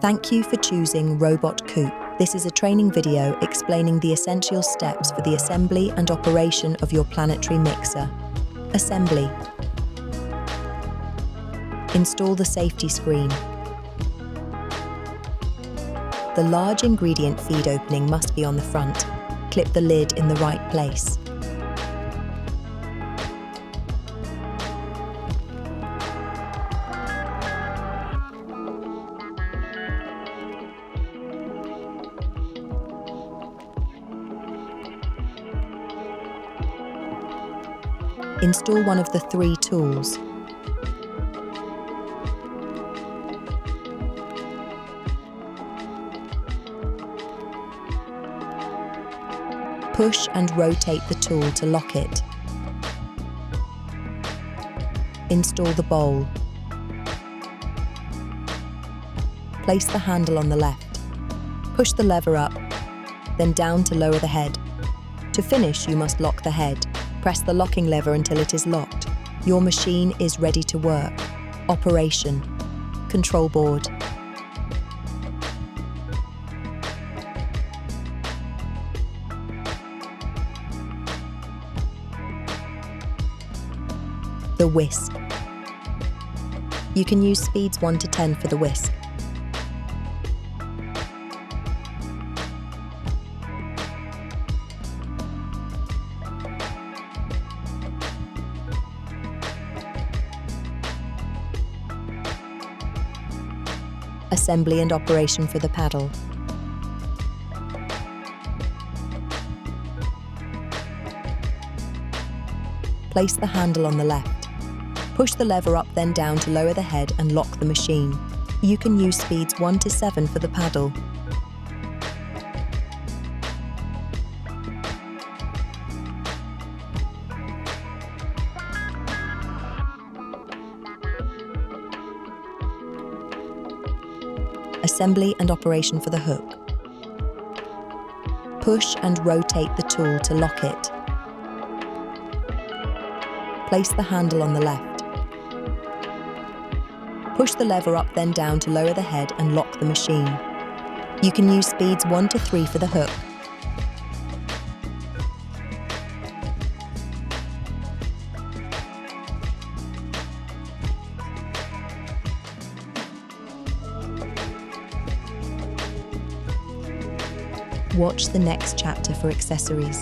Thank you for choosing Robot-Coupe. This is a training video explaining the essential steps for the assembly and operation of your Planetary mixer. Assembly. Install the safety screen. The large ingredient feed opening must be on the front. Clip the lid in the right place. Install one of the 3 tools. Push and rotate the tool to lock it. Install the bowl. Place the handle on the left. Push the lever up, then down to lower the head. To finish, you must lock the head. Press the locking lever until it is locked. Your machine is ready to work. Operation. Control board. The whisk. You can use speeds 1 to 10 for the whisk. Assembly and operation for the paddle. Place the handle on the left. Push the lever up then down to lower the head and lock the machine. You can use speeds 1 to 7 for the paddle. Assembly and operation for the hook. Push and rotate the tool to lock it. Place the handle on the left. Push the lever up then down to lower the head and lock the machine. You can use speeds 1 to 3 for the hook. Watch the next chapter for accessories.